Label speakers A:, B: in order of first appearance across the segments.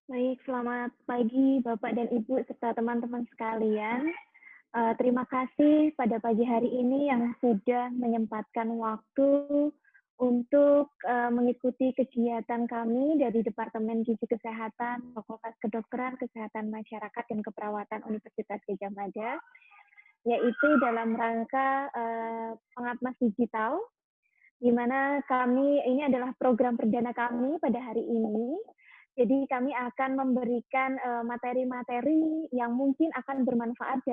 A: Baik, selamat pagi Bapak dan Ibu serta teman-teman sekalian. Terima kasih pada pagi hari ini yang sudah menyempatkan waktu untuk mengikuti kegiatan kami dari Departemen Gizi Kesehatan, Fakultas Kedokteran, Kesehatan Masyarakat dan Keperawatan Universitas Gadjah Mada, yaitu dalam rangka Pengatmas Digital, di mana kami ini adalah program perdana kami pada hari ini. Jadi kami akan memberikan materi-materi yang mungkin akan bermanfaat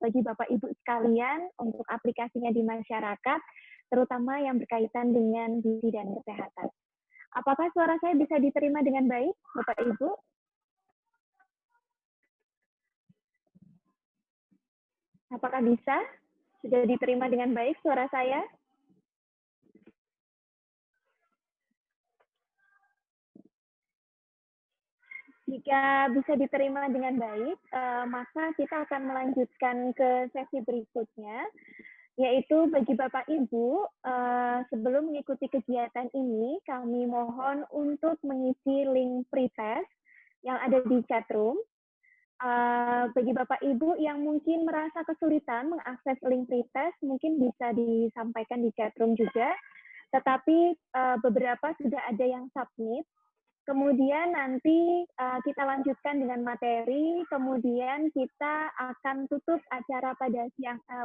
A: bagi Bapak Ibu sekalian untuk aplikasinya di masyarakat, terutama yang berkaitan dengan gizi dan kesehatan. Apakah suara saya bisa diterima dengan baik, Bapak Ibu? Apakah bisa? Sudah diterima dengan baik suara saya? Jika bisa diterima dengan baik, maka kita akan melanjutkan ke sesi berikutnya, yaitu bagi Bapak Ibu, sebelum mengikuti kegiatan ini, kami mohon untuk mengisi link pretest yang ada di chatroom. Bagi Bapak Ibu yang mungkin merasa kesulitan mengakses link pretest, mungkin bisa disampaikan di chatroom juga, tetapi beberapa sudah ada yang submit. Kemudian nanti kita lanjutkan dengan materi, kemudian kita akan tutup acara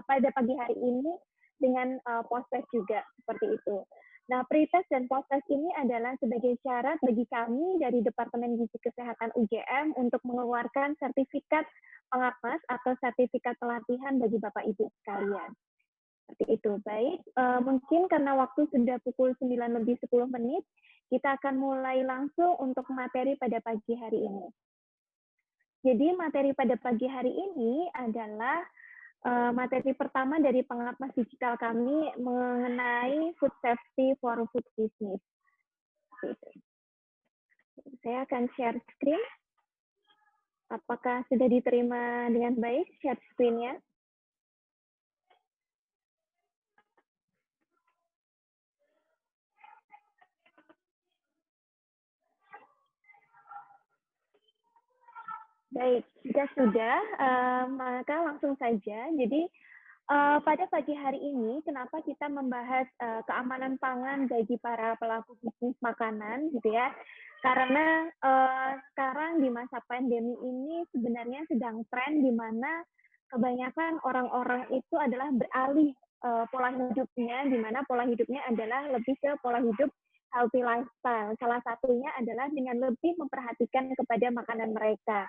A: pada pagi hari ini dengan post-test juga, seperti itu. Nah, pretest dan post-test ini adalah sebagai syarat bagi kami dari Departemen Gizi Kesehatan UGM untuk mengeluarkan sertifikat pengapas atau sertifikat pelatihan bagi Bapak Ibu sekalian. Seperti itu. Baik, mungkin karena waktu sudah pukul 9 lebih 10 menit, kita akan mulai langsung untuk materi pada pagi hari ini. Jadi materi pada pagi hari ini adalah materi pertama dari pengapas digital kami mengenai food safety for food business. Saya akan share screen. Apakah sudah diterima dengan baik share screen-nya? Baik, jika sudah, maka langsung saja. Jadi pada pagi hari ini, kenapa kita membahas keamanan pangan bagi para pelaku bisnis makanan, gitu ya? Karena sekarang di masa pandemi ini sebenarnya sedang tren di mana kebanyakan orang-orang itu adalah beralih pola hidupnya, di mana pola hidupnya adalah lebih ke pola hidup healthy lifestyle. Salah satunya adalah dengan lebih memperhatikan kepada makanan mereka.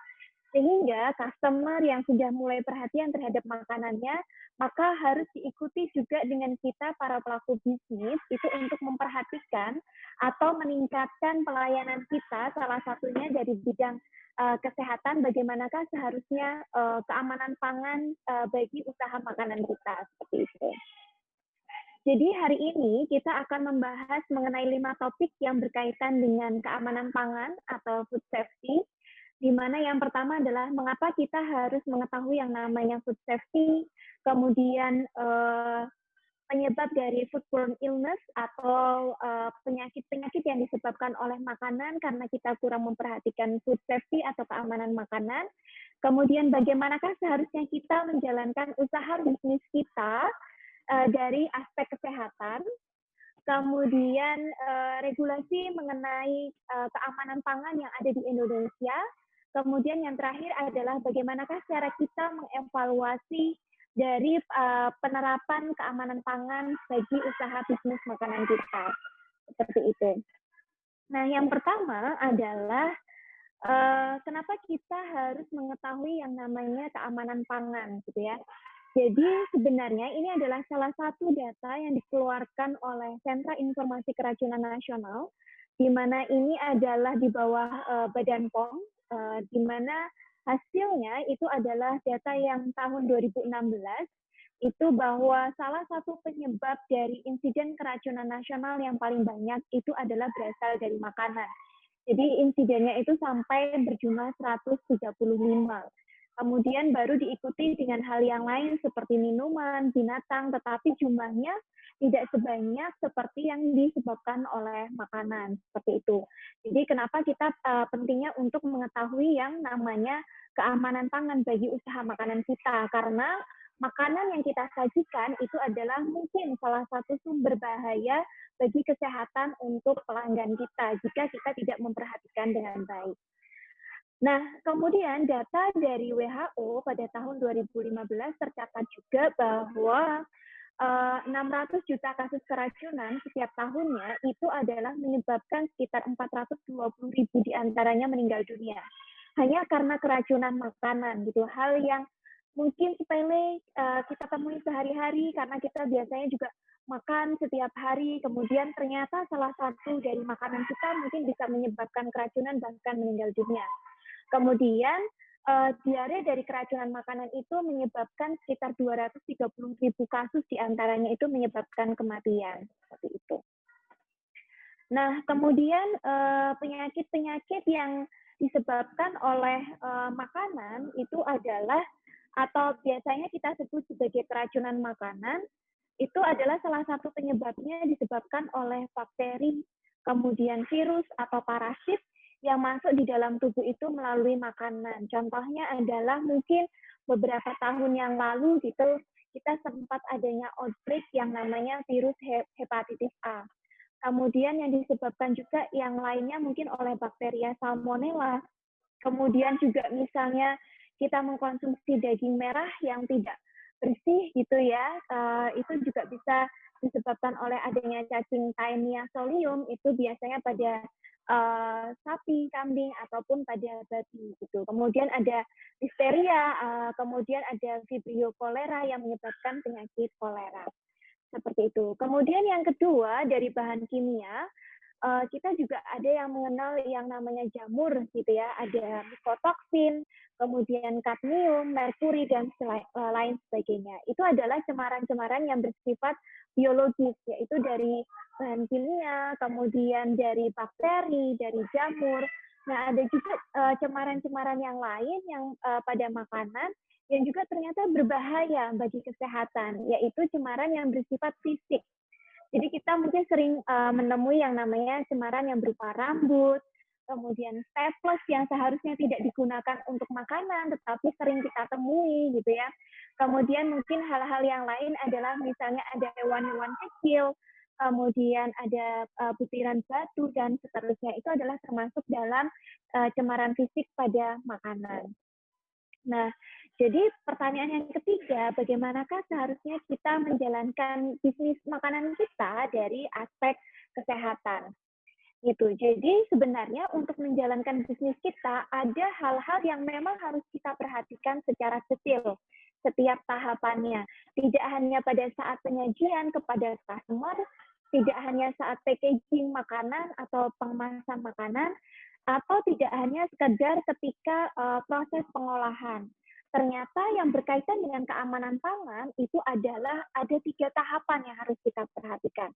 A: Sehingga customer yang sudah mulai perhatian terhadap makanannya, maka harus diikuti juga dengan kita para pelaku bisnis itu untuk memperhatikan atau meningkatkan pelayanan kita, salah satunya dari bidang kesehatan, bagaimanakah seharusnya keamanan pangan bagi usaha makanan kita, seperti itu. Jadi hari ini kita akan membahas mengenai 5 topik yang berkaitan dengan keamanan pangan atau food safety, di mana yang pertama adalah mengapa kita harus mengetahui yang namanya food safety, kemudian penyebab dari foodborne illness atau penyakit-penyakit yang disebabkan oleh makanan karena kita kurang memperhatikan food safety atau keamanan makanan. Kemudian bagaimanakah seharusnya kita menjalankan usaha bisnis kita dari aspek kesehatan, kemudian regulasi mengenai keamanan pangan yang ada di Indonesia, kemudian yang terakhir adalah bagaimanakah cara kita mengevaluasi dari penerapan keamanan pangan bagi usaha bisnis makanan kita. Seperti itu. Nah, yang pertama adalah kenapa kita harus mengetahui yang namanya keamanan pangan, gitu ya. Jadi sebenarnya ini adalah salah satu data yang dikeluarkan oleh Sentra Informasi Keracunan Nasional, di mana ini adalah di bawah Badan POM, di mana hasilnya itu adalah data yang tahun 2016, itu bahwa salah satu penyebab dari insiden keracunan nasional yang paling banyak itu adalah berasal dari makanan. Jadi insidennya itu sampai berjumlah 135. Kemudian baru diikuti dengan hal yang lain seperti minuman, binatang, tetapi jumlahnya tidak sebanyak seperti yang disebabkan oleh makanan, seperti itu. Jadi kenapa kita pentingnya untuk mengetahui yang namanya keamanan pangan bagi usaha makanan kita, karena makanan yang kita sajikan itu adalah mungkin salah satu sumber bahaya bagi kesehatan untuk pelanggan kita jika kita tidak memperhatikan dengan baik. Nah, kemudian data dari WHO pada tahun 2015 tercatat juga bahwa 600 juta kasus keracunan setiap tahunnya itu adalah menyebabkan sekitar 420.000 diantaranya meninggal dunia. Hanya karena keracunan makanan gitu. Hal yang mungkin sepele kita temui sehari-hari karena kita biasanya juga makan setiap hari, kemudian ternyata salah satu dari makanan kita mungkin bisa menyebabkan keracunan bahkan meninggal dunia. Kemudian diare dari keracunan makanan itu menyebabkan sekitar 230.000 kasus diantaranya itu menyebabkan kematian. Seperti itu. Nah, kemudian penyakit-penyakit yang disebabkan oleh makanan itu adalah atau biasanya kita sebut sebagai keracunan makanan, itu adalah salah satu penyebabnya disebabkan oleh bakteri, kemudian virus atau parasit yang masuk di dalam tubuh itu melalui makanan. Contohnya adalah mungkin beberapa tahun yang lalu gitu kita sempat adanya outbreak yang namanya virus hepatitis A. Kemudian yang disebabkan juga yang lainnya mungkin oleh bakteria salmonella. Kemudian juga misalnya kita mengkonsumsi daging merah yang tidak bersih gitu ya, itu juga bisa disebabkan oleh adanya cacing Taenia solium, itu biasanya pada sapi, kambing, ataupun pada babi gitu. Kemudian ada listeria, kemudian ada vibrio cholera yang menyebabkan penyakit kolera. Seperti itu. Kemudian yang kedua dari bahan kimia, kita juga ada yang mengenal yang namanya jamur gitu ya, ada mikotoksin, kemudian kadmium, merkuri dan lain sebagainya. Itu adalah cemaran-cemaran yang bersifat biologis, yaitu dari bahan kimia, kemudian dari bakteri, dari jamur. Nah, ada juga cemaran-cemaran yang lain yang pada makanan yang juga ternyata berbahaya bagi kesehatan, yaitu cemaran yang bersifat fisik. Jadi kita mungkin sering menemui yang namanya cemaran yang berupa rambut, kemudian staples yang seharusnya tidak digunakan untuk makanan, tetapi sering kita temui gitu ya. Kemudian mungkin hal-hal yang lain adalah misalnya ada hewan-hewan kecil, kemudian ada butiran batu dan seterusnya. Itu adalah termasuk dalam cemaran fisik pada makanan. Nah, jadi pertanyaan yang ketiga, bagaimanakah seharusnya kita menjalankan bisnis makanan kita dari aspek kesehatan? Gitu. Jadi sebenarnya untuk menjalankan bisnis kita ada hal-hal yang memang harus kita perhatikan secara detail setiap tahapannya. Tidak hanya pada saat penyajian kepada customer, tidak hanya saat packaging makanan atau pengemasan makanan, atau tidak hanya sekedar ketika proses pengolahan. Ternyata yang berkaitan dengan keamanan pangan itu adalah ada 3 tahapan yang harus kita perhatikan.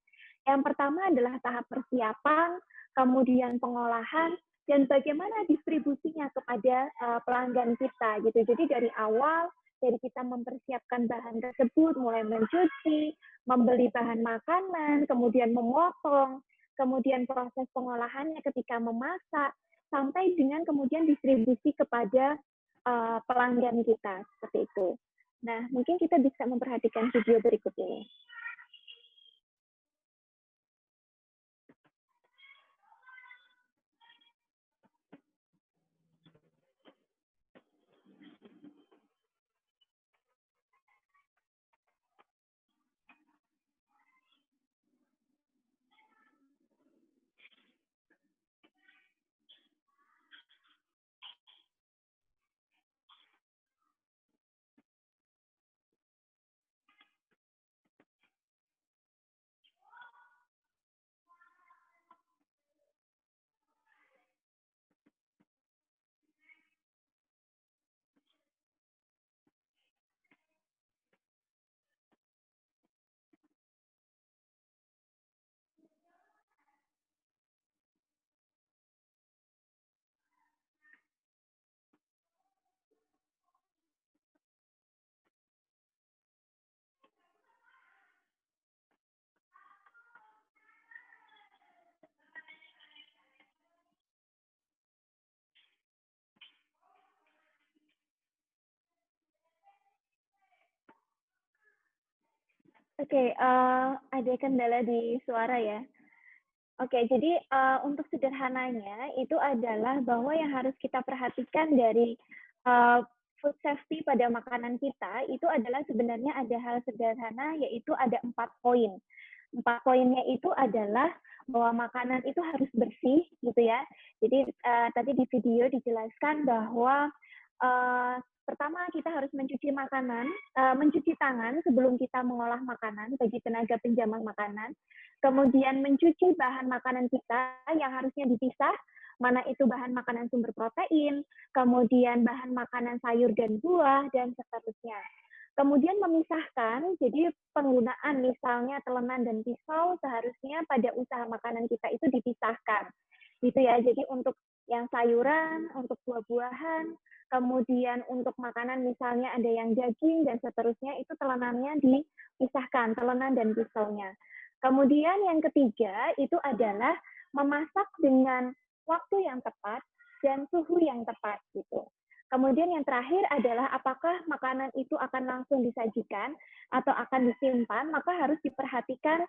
A: Yang pertama adalah tahap persiapan, kemudian pengolahan, dan bagaimana distribusinya kepada pelanggan kita gitu. Jadi dari awal dari kita mempersiapkan bahan tersebut, mulai mencuci, membeli bahan makanan, kemudian memotong, kemudian proses pengolahannya ketika memasak, sampai dengan kemudian distribusi kepada pelanggan kita seperti itu. Nah, mungkin kita bisa memperhatikan video berikut ini. Oke, ada kendala di suara ya. Oke, jadi, untuk sederhananya itu adalah bahwa yang harus kita perhatikan dari, eee, food safety pada makanan kita itu adalah sebenarnya ada hal sederhana, yaitu ada 4 poin. 4 poinnya itu adalah bahwa makanan itu harus bersih gitu ya. Jadi, tadi di video dijelaskan bahwa, eee, pertama kita harus mencuci tangan sebelum kita mengolah makanan bagi tenaga penjamak makanan. Kemudian mencuci bahan makanan kita yang harusnya dipisah, mana itu bahan makanan sumber protein, kemudian bahan makanan sayur dan buah, dan seterusnya. Kemudian memisahkan, jadi penggunaan misalnya telenan dan pisau seharusnya pada usaha makanan kita itu dipisahkan. Gitu ya. Jadi untuk yang sayuran, untuk buah-buahan, kemudian untuk makanan misalnya ada yang daging dan seterusnya itu telenannya dipisahkan, telenan dan pisaunya. Kemudian yang ketiga itu adalah memasak dengan waktu yang tepat dan suhu yang tepat gitu. Kemudian yang terakhir adalah apakah makanan itu akan langsung disajikan atau akan disimpan, maka harus diperhatikan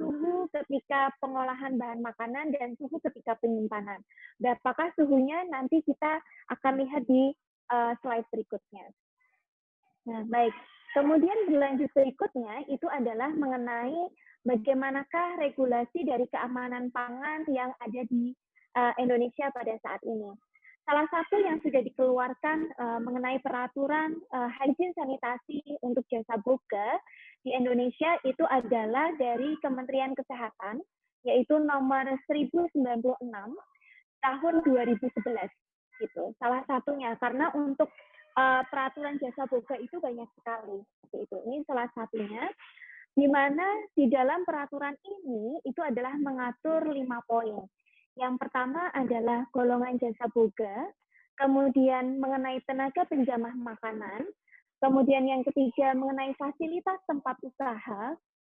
A: suhu ketika pengolahan bahan makanan dan suhu ketika penyimpanan. Dan apakah suhunya nanti kita akan lihat di slide berikutnya. Nah, baik. Kemudian berlanjut berikutnya itu adalah mengenai bagaimanakah regulasi dari keamanan pangan yang ada di Indonesia pada saat ini. Salah satu yang sudah dikeluarkan mengenai peraturan hygiene sanitasi untuk jasa boga di Indonesia itu adalah dari Kementerian Kesehatan, yaitu nomor 1096 tahun 2011 gitu. Salah satunya karena untuk peraturan jasa boga itu banyak sekali seperti itu. Ini salah satunya di mana di dalam peraturan ini itu adalah mengatur 5 poin. Yang pertama adalah golongan jasa boga, kemudian mengenai tenaga penjamah makanan, kemudian yang ketiga mengenai fasilitas tempat usaha,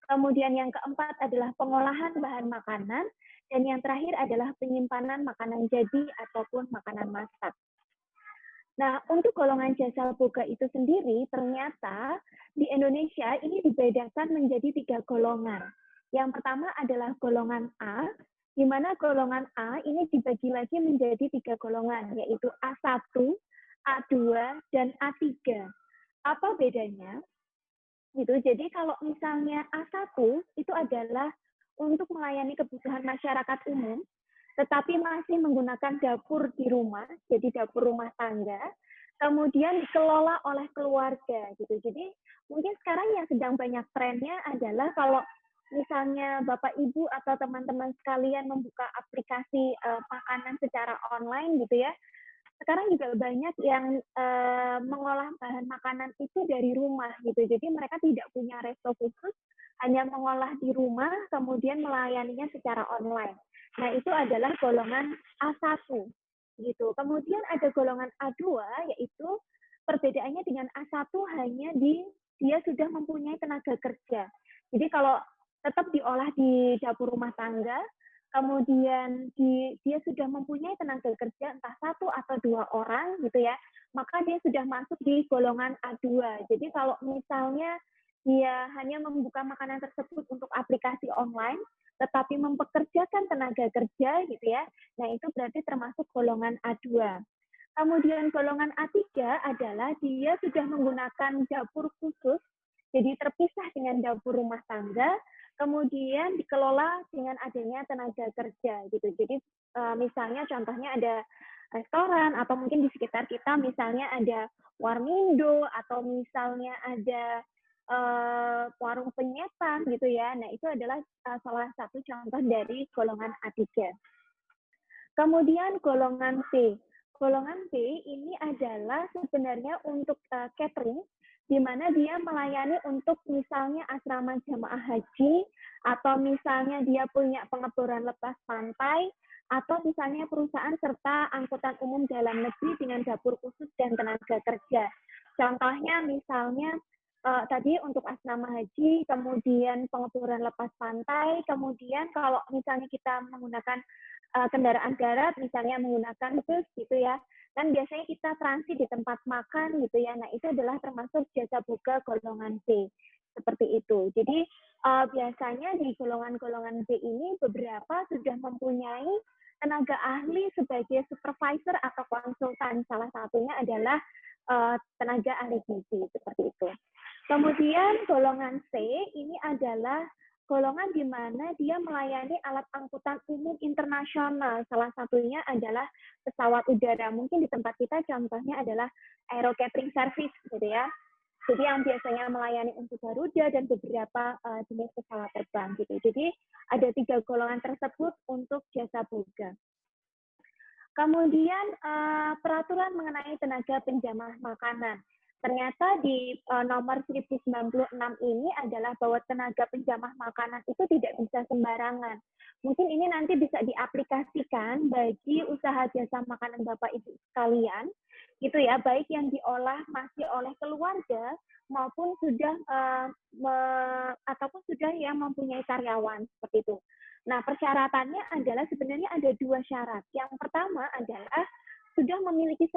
A: kemudian yang keempat adalah pengolahan bahan makanan, dan yang terakhir adalah penyimpanan makanan jadi ataupun makanan masak. Nah, untuk golongan jasa boga itu sendiri, ternyata di Indonesia ini dibedakan menjadi 3 golongan. Yang pertama adalah golongan A, di mana golongan A ini dibagi lagi menjadi 3 golongan, yaitu A1, A2, dan A3. Apa bedanya? Gitu. Jadi kalau misalnya A1 itu adalah untuk melayani kebutuhan masyarakat umum, tetapi masih menggunakan dapur di rumah, jadi dapur rumah tangga, kemudian dikelola oleh keluarga gitu. Jadi mungkin sekarang yang sedang banyak trennya adalah kalau misalnya Bapak Ibu atau teman-teman sekalian membuka aplikasi makanan secara online gitu ya, sekarang juga banyak yang mengolah bahan makanan itu dari rumah gitu. Jadi mereka tidak punya resto khusus, hanya mengolah di rumah, kemudian melayaninya secara online. Nah, itu adalah golongan A1 gitu. Kemudian ada golongan A2 yaitu perbedaannya dengan A1 hanya di dia sudah mempunyai tenaga kerja. Jadi kalau tetap diolah di dapur rumah tangga, kemudian dia sudah mempunyai tenaga kerja entah 1 atau 2 orang gitu ya, maka dia sudah masuk di golongan A2. Jadi kalau misalnya dia hanya membuka makanan tersebut untuk aplikasi online, tetapi mempekerjakan tenaga kerja gitu ya, nah itu berarti termasuk golongan A2. Kemudian golongan A3 adalah dia sudah menggunakan dapur khusus, jadi terpisah dengan dapur rumah tangga, kemudian dikelola dengan adanya tenaga kerja gitu. Jadi misalnya contohnya ada restoran atau mungkin di sekitar kita misalnya ada warmindo atau misalnya ada warung penyetan gitu ya. Nah, itu adalah salah satu contoh dari golongan A3. Kemudian golongan B. Golongan B ini adalah sebenarnya untuk catering, di mana dia melayani untuk misalnya asrama jamaah haji, atau misalnya dia punya pengeboran lepas pantai, atau misalnya perusahaan serta angkutan umum dalam negeri dengan dapur khusus dan tenaga kerja. Contohnya misalnya tadi untuk asrama haji, kemudian pengeboran lepas pantai, kemudian kalau misalnya kita menggunakan kendaraan darat, misalnya menggunakan bus gitu ya, kan biasanya kita transit di tempat makan gitu ya. Nah, itu adalah termasuk jasa boga golongan B. seperti itu. Jadi biasanya di golongan-golongan B ini beberapa sudah mempunyai tenaga ahli sebagai supervisor atau konsultan. Salah satunya adalah tenaga ahli gizi seperti itu. Kemudian golongan C ini adalah golongan di mana dia melayani alat angkutan umum internasional. Salah satunya adalah pesawat udara. Mungkin di tempat kita contohnya adalah aero catering service, gitu ya. Jadi yang biasanya melayani untuk Garuda dan beberapa jenis pesawat terbang, gitu. Jadi ada 3 golongan tersebut untuk jasa boga. Kemudian peraturan mengenai tenaga penjamah makanan. Ternyata di nomor 1096 ini adalah bahwa tenaga penjamah makanan itu tidak bisa sembarangan. Mungkin ini nanti bisa diaplikasikan bagi usaha jasa makanan Bapak Ibu sekalian, gitu ya, baik yang diolah masih oleh keluarga maupun sudah ataupun sudah yang mempunyai karyawan seperti itu. Nah, persyaratannya adalah sebenarnya ada 2 syarat. Yang pertama adalah sudah memiliki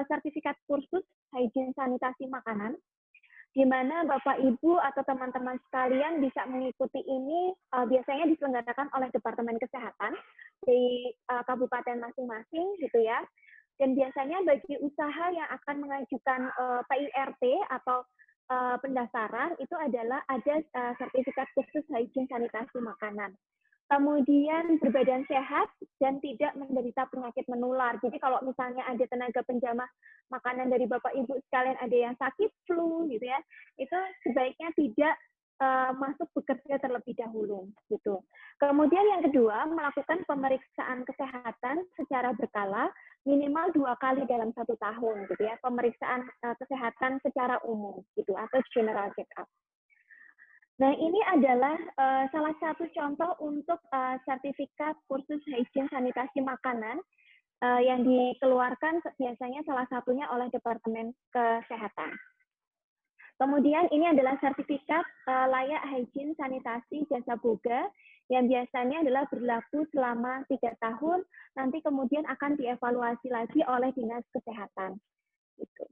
A: sertifikat kursus hygiene sanitasi makanan, di mana Bapak Ibu atau teman-teman sekalian bisa mengikuti ini biasanya diselenggarakan oleh Departemen Kesehatan di kabupaten masing-masing, gitu ya. Dan biasanya bagi usaha yang akan mengajukan PIRT atau pendaftaran itu adalah ada sertifikat kursus hygiene sanitasi makanan. Kemudian berbadan sehat dan tidak menderita penyakit menular. Jadi kalau misalnya ada tenaga penjamah makanan dari Bapak Ibu sekalian ada yang sakit flu gitu ya, itu sebaiknya tidak masuk bekerja terlebih dahulu gitu. Kemudian yang kedua, melakukan pemeriksaan kesehatan secara berkala minimal 2 kali dalam 1 tahun gitu ya, pemeriksaan kesehatan secara umum gitu atau general check up. Nah, ini adalah salah satu contoh untuk sertifikat kursus hygiene sanitasi makanan yang dikeluarkan biasanya salah satunya oleh Departemen Kesehatan. Kemudian ini adalah sertifikat layak hygiene sanitasi jasa boga yang biasanya adalah berlaku selama 3 tahun, nanti kemudian akan dievaluasi lagi oleh Dinas Kesehatan. Gitu.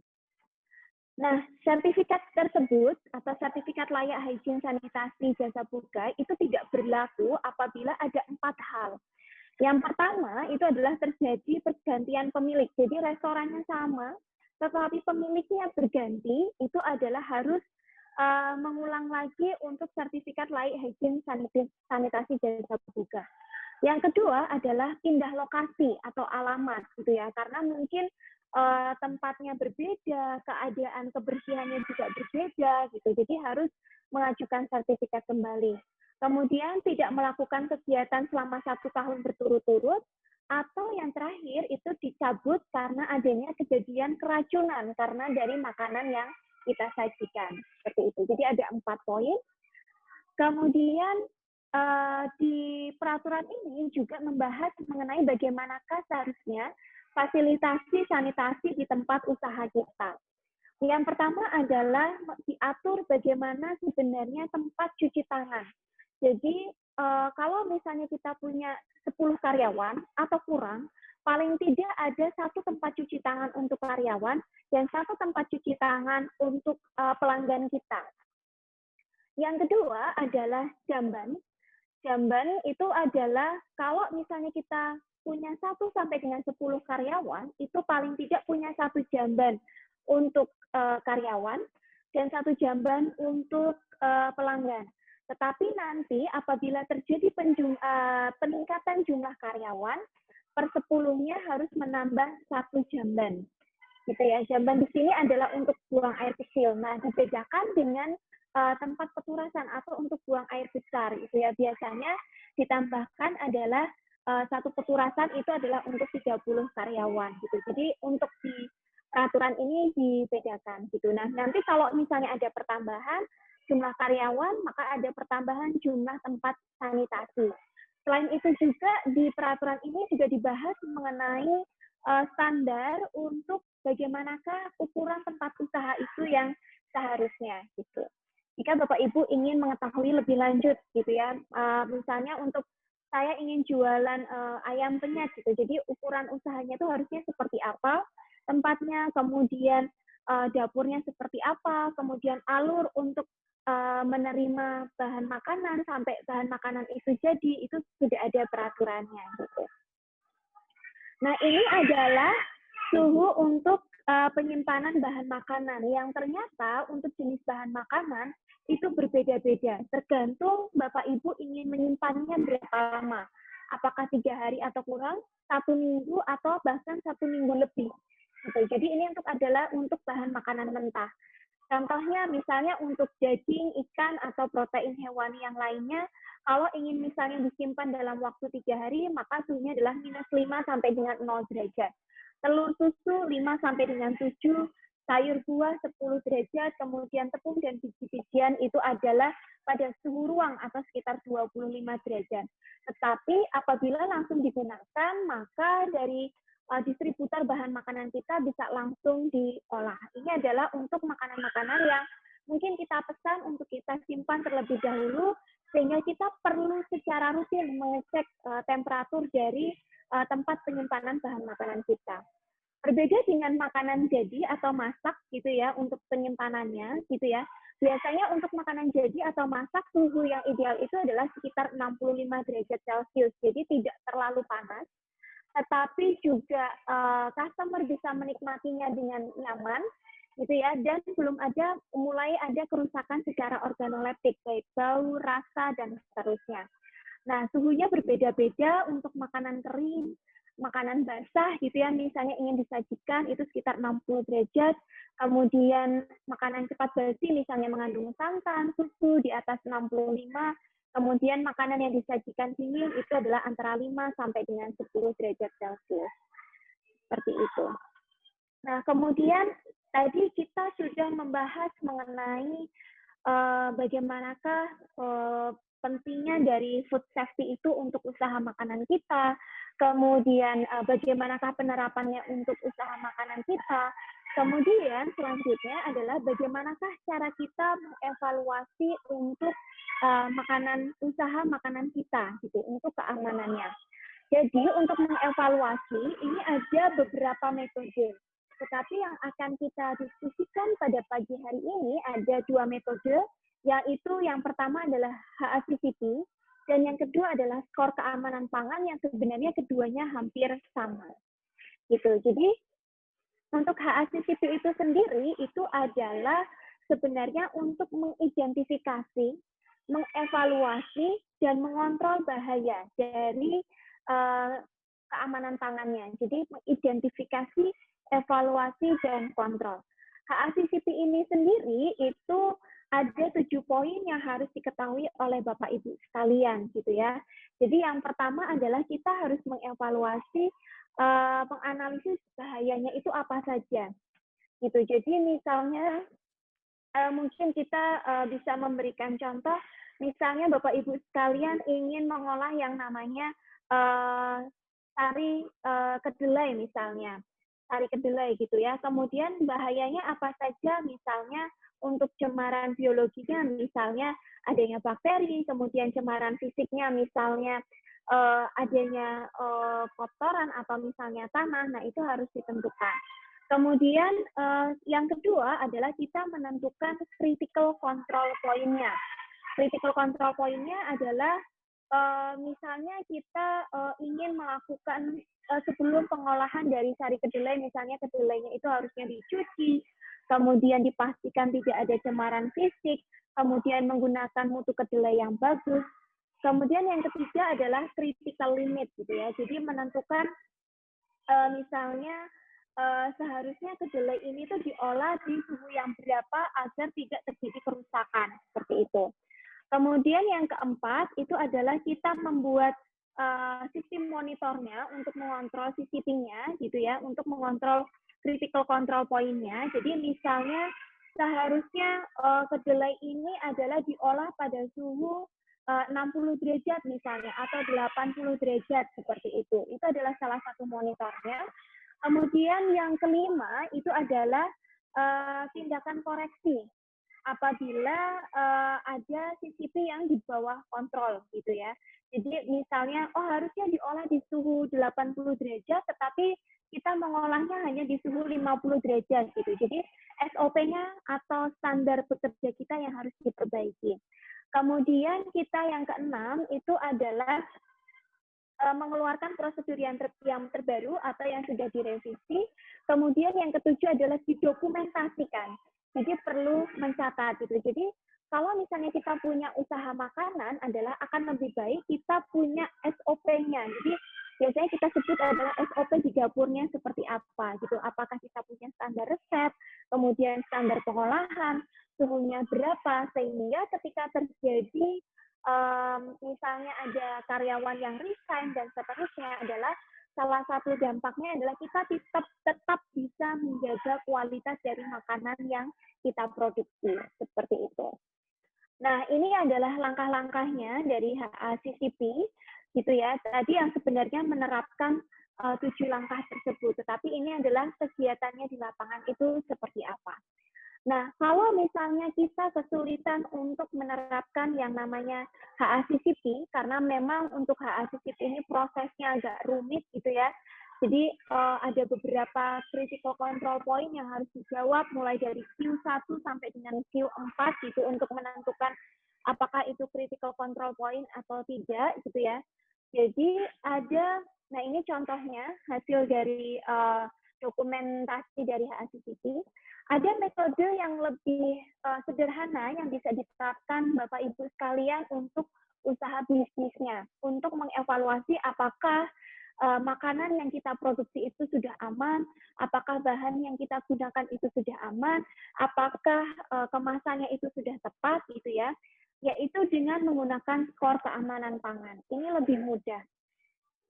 A: Nah, sertifikat tersebut atau sertifikat layak hygiene sanitasi jasa boga itu tidak berlaku apabila ada 4 hal. Yang pertama itu adalah terjadi pergantian pemilik. Jadi restorannya sama, tetapi pemiliknya berganti, itu adalah harus mengulang lagi untuk sertifikat layak hygiene sanitasi jasa boga. Yang kedua adalah pindah lokasi atau alamat, gitu ya, karena mungkin tempatnya berbeda, keadaan kebersihannya juga berbeda, gitu. Jadi harus mengajukan sertifikat kembali. Kemudian tidak melakukan kegiatan selama 1 tahun berturut-turut, atau yang terakhir itu dicabut karena adanya kejadian keracunan karena dari makanan yang kita sajikan. Seperti itu. Jadi ada 4 poin. Kemudian di peraturan ini juga membahas mengenai bagaimanakah seharusnya fasilitasi sanitasi di tempat usaha kita. Yang pertama adalah diatur bagaimana sebenarnya tempat cuci tangan. Jadi kalau misalnya kita punya 10 karyawan atau kurang, paling tidak ada 1 tempat cuci tangan untuk karyawan dan 1 tempat cuci tangan untuk pelanggan kita. Yang kedua adalah jamban. Jamban itu adalah kalau misalnya kita punya 1 sampai dengan 10 karyawan, itu paling tidak punya 1 jamban untuk karyawan dan 1 jamban untuk pelanggan. Tetapi nanti apabila terjadi peningkatan jumlah karyawan, per 10-nya harus menambah 1 jamban. Gitu ya. Jamban di sini adalah untuk buang air kecil. Nah, dibedakan dengan tempat peturasan atau untuk buang air besar. Itu ya biasanya ditambahkan adalah 1 peturasan itu adalah untuk 30 karyawan gitu. Jadi untuk di peraturan ini dibedakan gitu. Nah, nanti kalau misalnya ada pertambahan jumlah karyawan, maka ada pertambahan jumlah tempat sanitasi. Selain itu juga di peraturan ini juga dibahas mengenai standar untuk bagaimanakah ukuran tempat usaha itu yang seharusnya gitu. Jika Bapak Ibu ingin mengetahui lebih lanjut gitu ya, misalnya untuk saya ingin jualan ayam penyet gitu, jadi ukuran usahanya itu harusnya seperti apa, tempatnya, kemudian dapurnya seperti apa, kemudian alur untuk menerima bahan makanan sampai bahan makanan itu jadi, itu sudah ada peraturannya gitu. Nah, ini adalah suhu untuk penyimpanan bahan makanan yang ternyata untuk jenis bahan makanan itu berbeda-beda, tergantung Bapak Ibu ingin menyimpannya berapa lama. Apakah 3 hari atau kurang, 1 minggu, atau bahkan 1 minggu lebih. Gitu. Jadi ini adalah untuk bahan makanan mentah. Contohnya misalnya untuk daging, ikan, atau protein hewani yang lainnya, kalau ingin misalnya disimpan dalam waktu 3 hari, maka suhunya adalah -5 sampai dengan 0 derajat. Telur susu 5 sampai dengan 7, sayur buah 10 derajat, kemudian tepung dan biji-bijian itu adalah pada suhu ruang atau sekitar 25 derajat. Tetapi apabila langsung digunakan, maka dari distributor bahan makanan kita bisa langsung diolah. Ini adalah untuk makanan-makanan yang mungkin kita pesan untuk kita simpan terlebih dahulu, sehingga kita perlu secara rutin mengecek temperatur dari tempat penyimpanan bahan makanan kita. Berbeda dengan makanan jadi atau masak gitu ya, untuk penyimpanannya gitu ya. Biasanya untuk makanan jadi atau masak, suhu yang ideal itu adalah sekitar 65 derajat Celcius. Jadi tidak terlalu panas, tetapi juga customer bisa menikmatinya dengan nyaman gitu ya, dan belum ada mulai ada kerusakan secara organoleptik baik bau, rasa, dan seterusnya. Nah, suhunya berbeda-beda untuk makanan kering, makanan basah gitu ya, misalnya ingin disajikan itu sekitar 60 derajat, kemudian makanan cepat basi misalnya mengandung santan, susu di atas 65, kemudian makanan yang disajikan dingin itu adalah antara 5 sampai dengan 10 derajat Celcius. Seperti itu. Nah, kemudian tadi kita sudah membahas mengenai bagaimanakah pentingnya dari food safety itu untuk usaha makanan kita, kemudian bagaimanakah penerapannya untuk usaha makanan kita, kemudian selanjutnya adalah bagaimanakah cara kita mengevaluasi untuk usaha makanan kita gitu untuk keamanannya. Jadi untuk mengevaluasi ini ada beberapa metode. Tetapi yang akan kita diskusikan pada pagi hari ini ada 2 metode, yaitu yang pertama adalah HACCP dan yang kedua adalah skor keamanan pangan yang sebenarnya keduanya hampir sama. Gitu. Jadi untuk HACCP itu sendiri itu adalah sebenarnya untuk mengidentifikasi, mengevaluasi, dan mengontrol bahaya dari keamanan pangannya. Jadi mengidentifikasi, evaluasi, dan kontrol. HACCP ini sendiri itu ada 7 poin yang harus diketahui oleh Bapak Ibu sekalian gitu ya. Jadi yang pertama adalah kita harus mengevaluasi, menganalisis bahayanya itu apa saja. Gitu. Jadi misalnya mungkin kita bisa memberikan contoh, misalnya Bapak Ibu sekalian ingin mengolah yang namanya sari kedelai misalnya, sari kedelai gitu ya. Kemudian bahayanya apa saja, misalnya untuk cemaran biologinya, misalnya adanya bakteri, kemudian cemaran fisiknya, misalnya adanya kotoran atau misalnya tanah, nah itu harus ditentukan. Kemudian yang kedua adalah kita menentukan critical control point-nya. Critical control point-nya adalah misalnya kita ingin melakukan sebelum pengolahan dari sari kedelai, misalnya kedelainya itu harusnya dicuci, kemudian dipastikan tidak ada cemaran fisik, kemudian menggunakan mutu kedelai yang bagus. Kemudian yang ketiga adalah critical limit gitu ya. Jadi menentukan misalnya seharusnya kedelai ini tuh diolah di suhu yang berapa agar tidak terjadi kerusakan seperti itu. Kemudian yang keempat itu adalah kita membuat sistem monitornya untuk mengontrol CCP-nya gitu ya, untuk mengontrol critical control point-nya. Jadi misalnya seharusnya kedelai ini adalah diolah pada suhu 60 derajat misalnya atau 80 derajat seperti itu. Itu adalah salah satu monitornya. Kemudian yang kelima itu adalah tindakan koreksi apabila ada CCP yang di bawah kontrol gitu ya. Jadi misalnya harusnya diolah di suhu 80 derajat tetapi kita mengolahnya hanya di suhu 50 derajat gitu. Jadi SOP-nya atau standar bekerja kita yang harus diperbaiki. Kemudian kita yang keenam itu adalah mengeluarkan prosedur yang terbaru atau yang sudah direvisi. Kemudian yang ketujuh adalah didokumentasikan. Jadi perlu mencatat gitu. Jadi kalau misalnya kita punya usaha makanan adalah akan lebih baik kita punya SOP-nya. Jadi biasanya kita sebut adalah SOP di dapurnya seperti apa gitu. Apakah kita punya standar resep, kemudian standar pengolahan, suhunya berapa, sehingga ketika terjadi misalnya ada karyawan yang resign dan seterusnya adalah salah satu dampaknya adalah kita tetap bisa menjaga kualitas dari makanan yang kita produksi seperti itu. Nah, ini adalah langkah-langkahnya dari HACCP gitu ya. Tadi yang sebenarnya menerapkan 7 langkah tersebut, tetapi ini adalah kegiatannya di lapangan itu seperti apa. Nah, kalau misalnya kita kesulitan untuk menerapkan yang namanya HACCP, karena memang untuk HACCP ini prosesnya agak rumit gitu ya. Jadi ada beberapa critical control point yang harus dijawab mulai dari Q1 sampai dengan Q4 gitu untuk menentukan apakah itu critical control point atau tidak gitu ya. Jadi ada, nah ini contohnya hasil dari dokumentasi dari HACCP. Ada metode yang lebih sederhana yang bisa diterapkan Bapak Ibu sekalian untuk usaha bisnisnya, untuk mengevaluasi apakah makanan yang kita produksi itu sudah aman, apakah bahan yang kita gunakan itu sudah aman, apakah kemasannya itu sudah tepat gitu ya, yaitu dengan menggunakan skor keamanan pangan. Ini lebih mudah.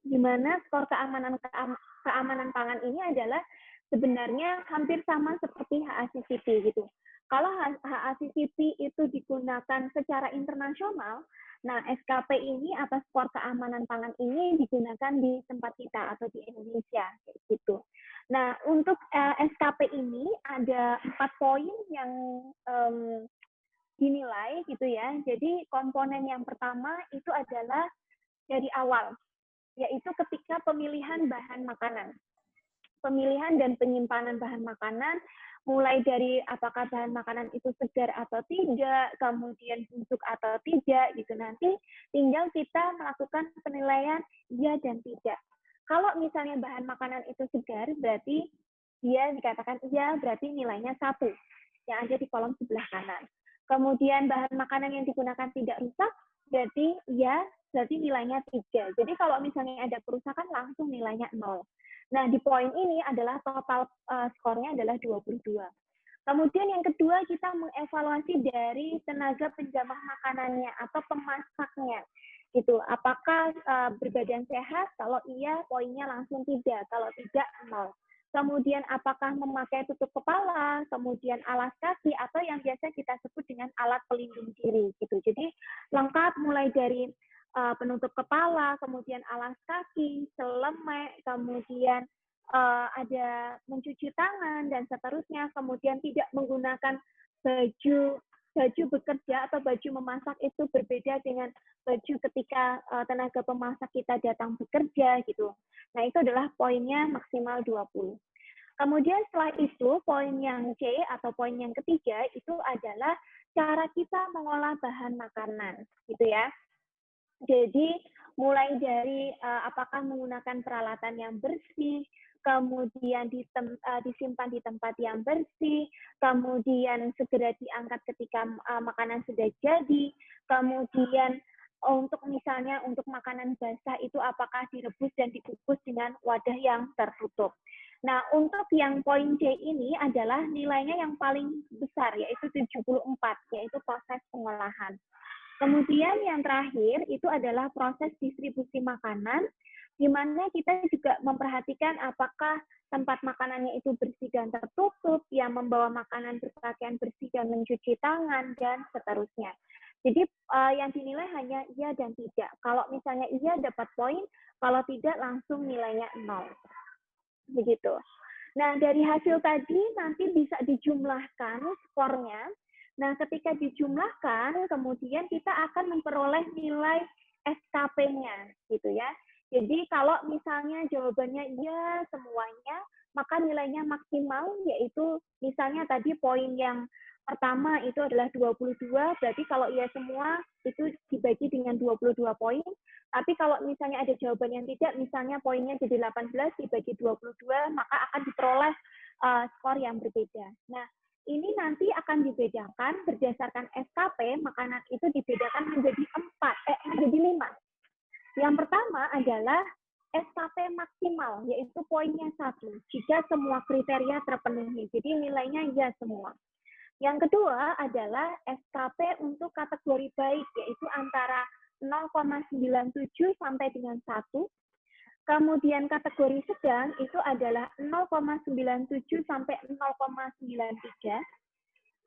A: Di mana skor keamanan pangan ini adalah sebenarnya hampir sama seperti HACCP gitu. Kalau HACCP itu digunakan secara internasional, nah SKP ini atau skor keamanan pangan ini digunakan di tempat kita atau di Indonesia gitu. Nah, untuk SKP ini ada 4 poin yang dinilai gitu ya. Jadi komponen yang pertama itu adalah dari awal, yaitu ketika pemilihan bahan makanan. Pemilihan dan penyimpanan bahan makanan, mulai dari apakah bahan makanan itu segar atau tidak, kemudian busuk atau tidak, gitu. Nanti tinggal kita melakukan penilaian iya dan tidak. Kalau misalnya bahan makanan itu segar, berarti dia dikatakan iya, berarti nilainya 1, yang ada di kolom sebelah kanan. Kemudian bahan makanan yang digunakan tidak rusak, berarti iya, berarti nilainya 3. Jadi kalau misalnya ada kerusakan, langsung nilainya 0. Nah, di poin ini adalah total skornya adalah 22. Kemudian yang kedua, kita mengevaluasi dari tenaga penjamah makanannya atau pemasaknya. Gitu. Apakah berbadan sehat? Kalau iya, poinnya langsung 3. Kalau tidak, 0. Kemudian apakah memakai tutup kepala, kemudian alas kaki, atau yang biasa kita sebut dengan alat pelindung diri. Gitu. Jadi lengkap mulai dari penutup kepala, kemudian alas kaki, celemek, kemudian ada mencuci tangan dan seterusnya, kemudian tidak menggunakan baju bekerja atau baju memasak itu berbeda dengan baju ketika tenaga pemasak kita datang bekerja gitu. Nah, itu adalah poinnya maksimal 20. Kemudian setelah itu, poin yang C atau poin yang ketiga itu adalah cara kita mengolah bahan makanan gitu ya. Jadi mulai dari apakah menggunakan peralatan yang bersih, kemudian disimpan di tempat yang bersih, kemudian segera diangkat ketika makanan sudah jadi, kemudian untuk misalnya untuk makanan basah itu apakah direbus dan dikukus dengan wadah yang tertutup. Nah, untuk yang poin C ini adalah nilainya yang paling besar, yaitu 74, yaitu proses pengolahan. Kemudian yang terakhir itu adalah proses distribusi makanan, di mana kita juga memperhatikan apakah tempat makanannya itu bersih dan tertutup, yang membawa makanan berpakaian bersih dan mencuci tangan, dan seterusnya. Jadi yang dinilai hanya iya dan tidak. Kalau misalnya iya dapat poin, kalau tidak langsung nilainya 0. Begitu. Nah, dari hasil tadi nanti bisa dijumlahkan skornya. Nah, ketika dijumlahkan, kemudian kita akan memperoleh nilai SKP-nya, gitu ya. Jadi kalau misalnya jawabannya iya semuanya, maka nilainya maksimal, yaitu misalnya tadi poin yang pertama itu adalah 22, berarti kalau iya semua itu dibagi dengan 22 poin. Tapi kalau misalnya ada jawaban yang tidak, misalnya poinnya jadi 18 dibagi 22, maka akan diperoleh skor yang berbeda. Nah, ini nanti akan dibedakan berdasarkan SKP, makanan itu dibedakan menjadi menjadi 5. Yang pertama adalah SKP maksimal, yaitu poinnya 1, jika semua kriteria terpenuhi. Jadi nilainya ya semua. Yang kedua adalah SKP untuk kategori baik, yaitu antara 0,97 sampai dengan 1. Kemudian kategori sedang itu adalah 0,97 sampai 0,93.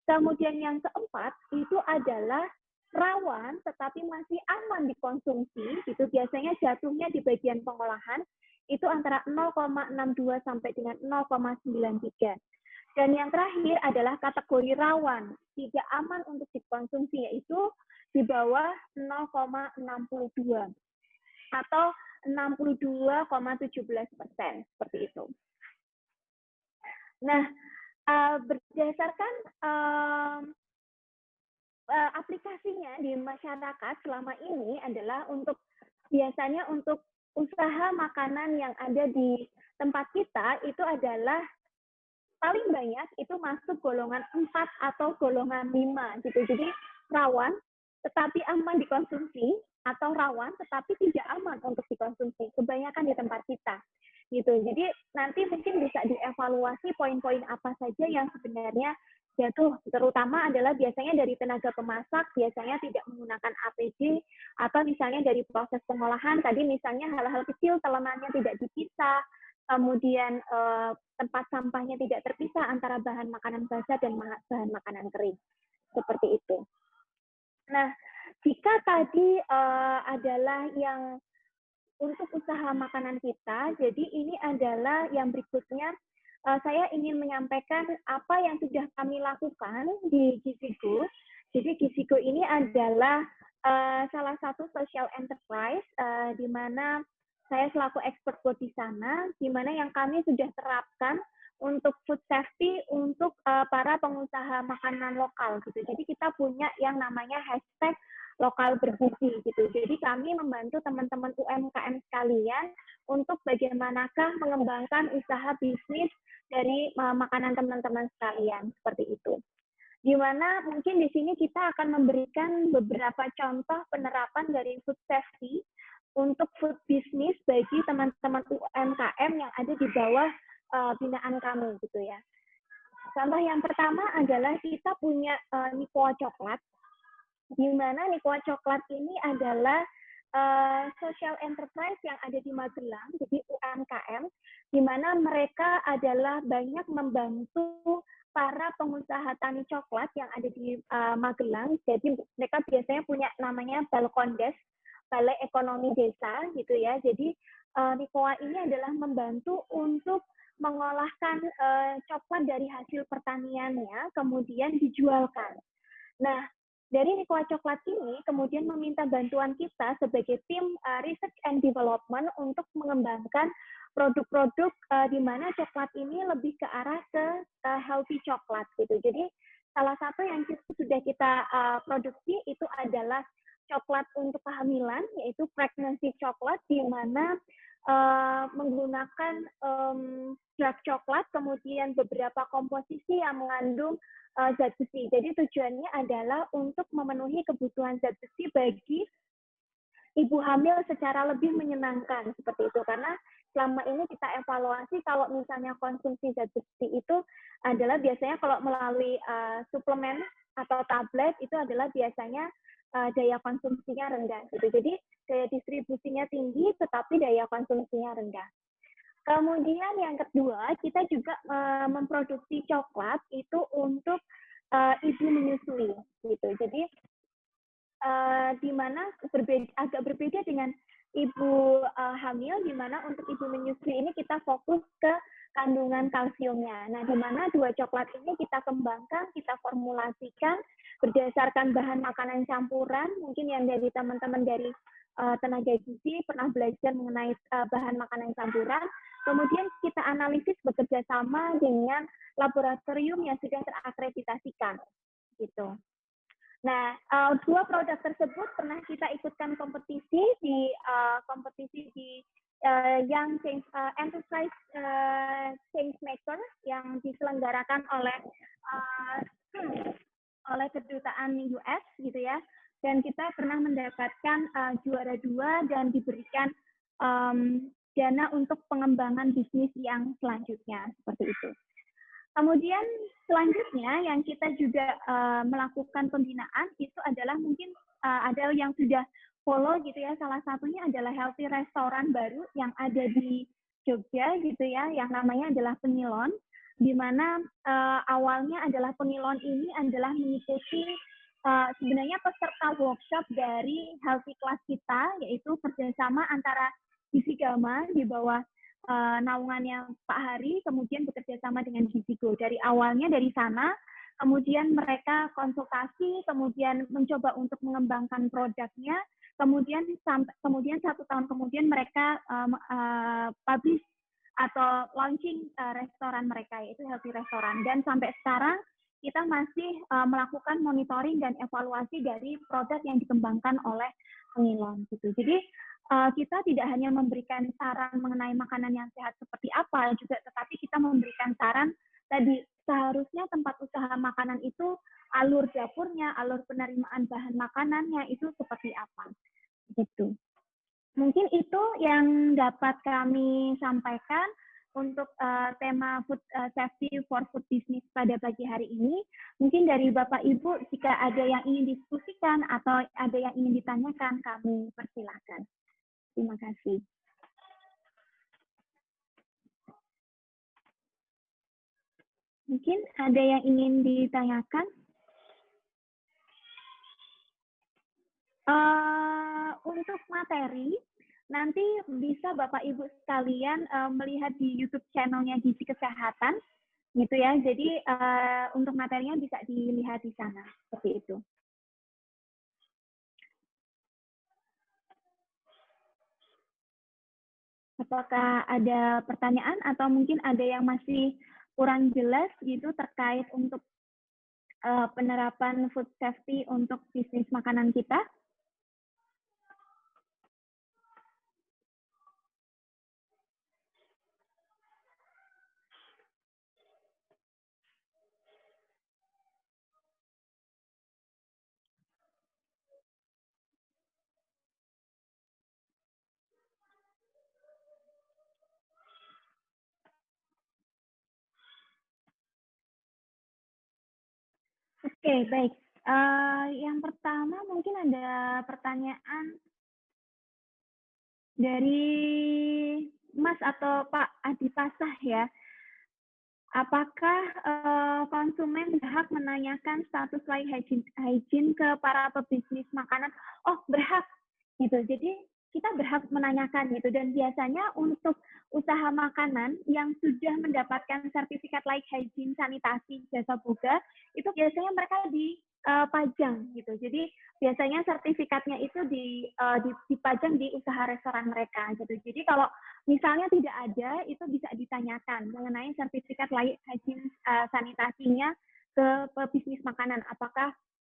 A: Kemudian yang keempat itu adalah rawan tetapi masih aman dikonsumsi, itu biasanya jatuhnya di bagian pengolahan, itu antara 0,62 sampai dengan 0,93. Dan yang terakhir adalah kategori rawan, tidak aman untuk dikonsumsi, yaitu di bawah 0,62 atau 62,17%, seperti itu. Nah, berdasarkan aplikasinya di masyarakat selama ini adalah biasanya untuk usaha makanan yang ada di tempat kita itu adalah paling banyak itu masuk golongan 4 atau golongan 5 gitu. Jadi rawan tetapi aman dikonsumsi, atau rawan tetapi tidak aman untuk dikonsumsi. Kebanyakan di tempat kita gitu. Jadi nanti mungkin bisa dievaluasi poin-poin apa saja yang sebenarnya jatuh, terutama adalah biasanya dari tenaga pemasak, biasanya tidak menggunakan APD, atau misalnya dari proses pengolahan, tadi misalnya hal-hal kecil, telenannya tidak dipisah, kemudian tempat sampahnya tidak terpisah antara bahan makanan basah dan bahan makanan kering. Seperti itu. Nah, jika tadi adalah yang untuk usaha makanan kita, jadi ini adalah yang berikutnya, saya ingin menyampaikan apa yang sudah kami lakukan di Gizigo. Jadi Gizigo ini adalah salah satu social enterprise di mana saya selaku expert food di sana, di mana yang kami sudah terapkan untuk food safety untuk para pengusaha makanan lokal gitu. Jadi kita punya yang namanya hashtag lokal bergizi gitu. Jadi kami membantu teman-teman UMKM sekalian untuk bagaimanakah mengembangkan usaha bisnis dari makanan teman-teman sekalian seperti itu. Di mana mungkin di sini kita akan memberikan beberapa contoh penerapan dari food safety untuk food business bagi teman-teman UMKM yang ada di bawah binaan kami gitu ya. Contoh yang pertama adalah kita punya Nikoa Coklat, di mana Nikoa Coklat ini adalah social enterprise yang ada di Magelang, jadi UMKM, di mana mereka adalah banyak membantu para pengusaha tani coklat yang ada di Magelang. Jadi mereka biasanya punya namanya Balkondes, Balai Ekonomi Desa gitu ya. Jadi Nikoa ini adalah membantu untuk mengolahkan coklat dari hasil pertaniannya, kemudian dijualkan. Nah, dari Nikoa Coklat ini kemudian meminta bantuan kita sebagai tim research and development untuk mengembangkan produk-produk di mana coklat ini lebih ke arah ke healthy coklat gitu. Jadi salah satu yang sudah kita produksi itu adalah coklat untuk kehamilan, yaitu pregnancy coklat, di mana menggunakan dark coklat, kemudian beberapa komposisi yang mengandung zat besi. Jadi tujuannya adalah untuk memenuhi kebutuhan zat besi bagi ibu hamil secara lebih menyenangkan seperti itu. Karena selama ini kita evaluasi kalau misalnya konsumsi zat besi itu adalah biasanya kalau melalui suplemen atau tablet itu adalah biasanya daya konsumsinya rendah gitu. Jadi daya distribusinya tinggi tetapi daya konsumsinya rendah. Kemudian yang kedua, kita juga memproduksi coklat itu untuk ibu menyusui gitu. Jadi di mana agak berbeda dengan ibu hamil, di mana untuk ibu menyusui ini kita fokus ke kandungan kalsiumnya. Nah, di mana dua coklat ini kita kembangkan, kita formulasikan berdasarkan bahan makanan campuran, mungkin yang dari teman-teman dari tenaga gizi, pernah belajar mengenai bahan makanan campuran, kemudian kita analisis bekerja sama dengan laboratorium yang sudah terakreditasikan, gitu. Nah, dua produk tersebut pernah kita ikutkan kompetisi di Young Enterprise Change Maker yang diselenggarakan oleh kedutaan US gitu ya, dan kita pernah mendapatkan juara 2 dan diberikan dana untuk pengembangan bisnis yang selanjutnya seperti itu. Kemudian selanjutnya yang kita juga melakukan pembinaan itu adalah mungkin ada yang sudah follow gitu ya, salah satunya adalah healthy restoran baru yang ada di Jogja gitu ya, yang namanya adalah Pengilon, di mana awalnya adalah Pengilon ini adalah mengikuti sebenarnya peserta workshop dari healthy class kita, yaitu kerjasama antara Gizi Gama di bawah naungannya Pak Hari, kemudian bekerja sama dengan Gizigo. Dari awalnya dari sana, kemudian mereka konsultasi, kemudian mencoba untuk mengembangkan produknya, kemudian 1 tahun kemudian mereka publish atau launching restoran mereka, yaitu Healthy Restoran. Dan sampai sekarang kita masih melakukan monitoring dan evaluasi dari produk yang dikembangkan oleh Pengilon gitu. Jadi kita tidak hanya memberikan saran mengenai makanan yang sehat seperti apa juga, tetapi kita memberikan saran tadi seharusnya tempat usaha makanan itu alur dapurnya, alur penerimaan bahan makanannya itu seperti apa gitu. Mungkin itu yang dapat kami sampaikan untuk tema food safety for food business pada pagi hari ini. Mungkin dari Bapak Ibu, jika ada yang ingin diskusikan atau ada yang ingin ditanyakan, kami persilakan. Terima kasih. Mungkin ada yang ingin ditanyakan? Untuk materi, nanti bisa Bapak Ibu sekalian melihat di YouTube channel-nya Gizi Kesehatan, gitu ya. Jadi untuk materinya bisa dilihat di sana, seperti itu. Apakah ada pertanyaan atau mungkin ada yang masih kurang jelas gitu terkait untuk penerapan food safety untuk bisnis makanan kita? Oke, baik. Yang pertama mungkin ada pertanyaan dari Mas atau Pak Adi Pasah ya. Apakah konsumen berhak menanyakan status layak hygiene ke para pebisnis makanan? Oh, berhak gitu. Jadi kita berhak menanyakan gitu, dan biasanya untuk usaha makanan yang sudah mendapatkan sertifikat layak hygiene sanitasi jasa boga itu biasanya mereka dipajang gitu. Jadi biasanya sertifikatnya itu dipajang di usaha restoran mereka gitu. Jadi kalau misalnya tidak ada, itu bisa ditanyakan mengenai sertifikat layak hygiene sanitasinya ke pebisnis makanan. Apakah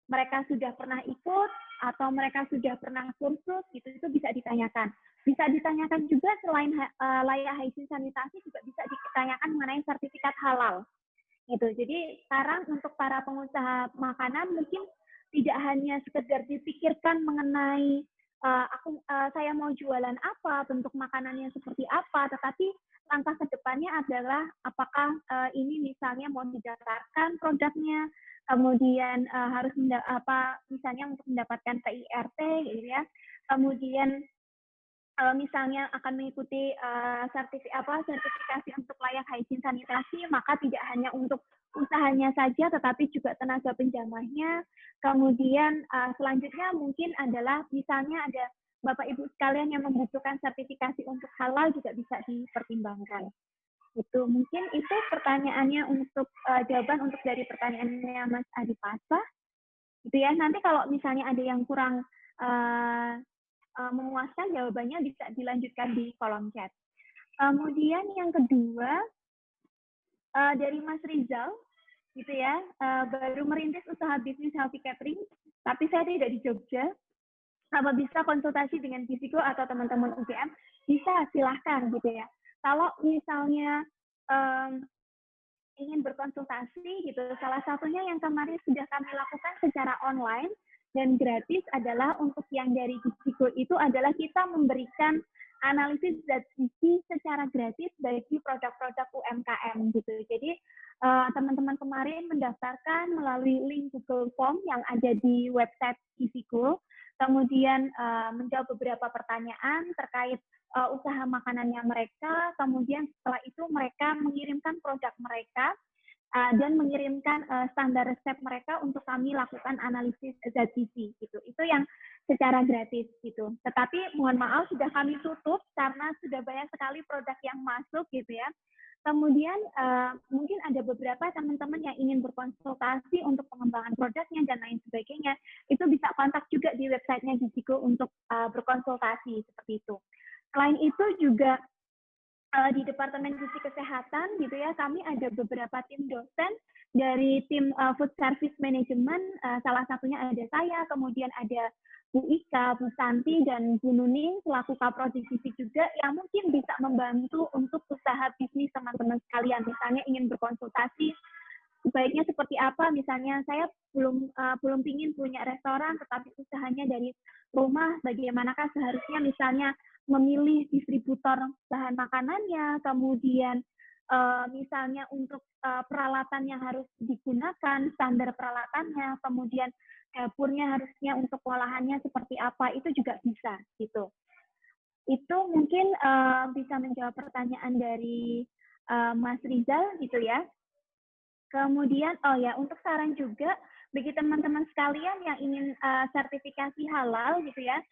A: mereka sudah pernah ikut atau mereka sudah pernah kursus, gitu, itu bisa ditanyakan. Bisa ditanyakan juga selain layak hygiene sanitasi juga bisa ditanyakan mengenai sertifikat halal. Gitu. Jadi sekarang untuk para pengusaha makanan mungkin tidak hanya sekedar dipikirkan mengenai saya mau jualan apa, bentuk makanannya seperti apa, tetapi langkah kedepannya adalah apakah ini misalnya mau didaftarkan produknya, kemudian harus misalnya untuk mendapatkan PIRT gitu ya, kemudian misalnya akan mengikuti sertifikasi untuk layak hygiene sanitasi, maka tidak hanya untuk usahanya saja, tetapi juga tenaga penjamahnya. Kemudian selanjutnya mungkin adalah misalnya ada Bapak Ibu sekalian yang membutuhkan sertifikasi untuk halal juga bisa dipertimbangkan. Itu mungkin itu pertanyaannya untuk jawaban untuk dari pertanyaannya Mas Adi Pasah. Gitu ya. Nanti kalau misalnya ada yang kurang memuaskan, jawabannya bisa dilanjutkan di kolom chat. Kemudian yang kedua, dari Mas Rizal, gitu ya, baru merintis usaha bisnis healthy catering, tapi saya tidak di Jogja. Apa bisa konsultasi dengan Fisiko atau teman-teman UGM? Bisa, silahkan gitu ya. Kalau misalnya ingin berkonsultasi gitu, salah satunya yang kemarin sudah kami lakukan secara online dan gratis adalah untuk yang dari Fisiko itu adalah kita memberikan analisis zat gizi secara gratis bagi produk-produk UMKM gitu. Jadi teman-teman kemarin mendaftarkan melalui link Google Form yang ada di website Fisiko, kemudian menjawab beberapa pertanyaan terkait usaha makanannya mereka, kemudian setelah itu mereka mengirimkan produk mereka dan mengirimkan standar resep mereka untuk kami lakukan analisis zat gizi gitu. Itu yang secara gratis gitu. Tetapi mohon maaf sudah kami tutup karena sudah banyak sekali produk yang masuk gitu ya. Kemudian mungkin ada beberapa teman-teman yang ingin berkonsultasi untuk pengembangan produknya dan lain sebagainya. Itu bisa kontak juga di websitenya Gizigo untuk berkonsultasi seperti itu. Selain itu juga di Departemen Gizi Kesehatan gitu ya, kami ada beberapa tim dosen dari tim Food Service Management, salah satunya ada saya, kemudian ada Bu Ika, Bu Santi, dan Bu Nuning selaku Kaprodi Gizi juga yang mungkin bisa membantu untuk usaha bisnis teman-teman sekalian. Misalnya ingin berkonsultasi sebaiknya seperti apa, misalnya saya belum pingin punya restoran tetapi usahanya dari rumah, bagaimanakah seharusnya misalnya memilih distributor bahan makanannya, kemudian misalnya untuk peralatan yang harus digunakan, standar peralatannya, kemudian dapurnya harusnya untuk olahannya seperti apa, itu juga bisa gitu. Itu mungkin bisa menjawab pertanyaan dari Mas Rizal gitu ya. Kemudian, untuk saran juga bagi teman-teman sekalian yang ingin sertifikasi halal gitu ya,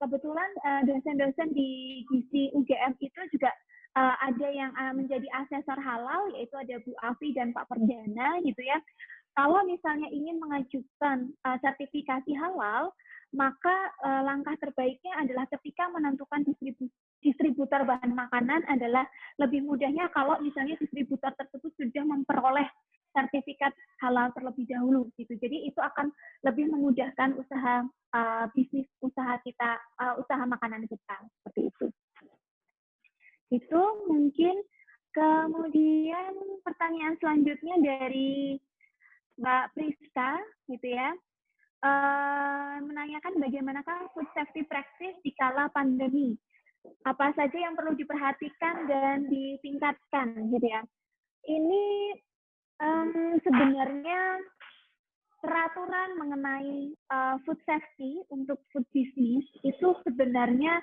A: kebetulan dosen-dosen di Gizi UGM itu juga ada yang menjadi asesor halal, yaitu ada Bu Afi dan Pak Perdana gitu ya. Kalau misalnya ingin mengajukan sertifikasi halal, maka langkah terbaiknya adalah ketika menentukan distributor bahan makanan adalah lebih mudahnya kalau misalnya distributor tersebut sudah memperoleh sertifikat halal terlebih dahulu gitu. Jadi itu akan lebih memudahkan usaha bisnis usaha kita, usaha makanan kita seperti itu. Itu mungkin. Kemudian pertanyaan selanjutnya dari Mbak Priska gitu ya, menanyakan bagaimanakah food safety practice di kala pandemi. Apa saja yang perlu diperhatikan dan ditingkatkan gitu ya. Ini sebenarnya peraturan mengenai food safety untuk food business itu sebenarnya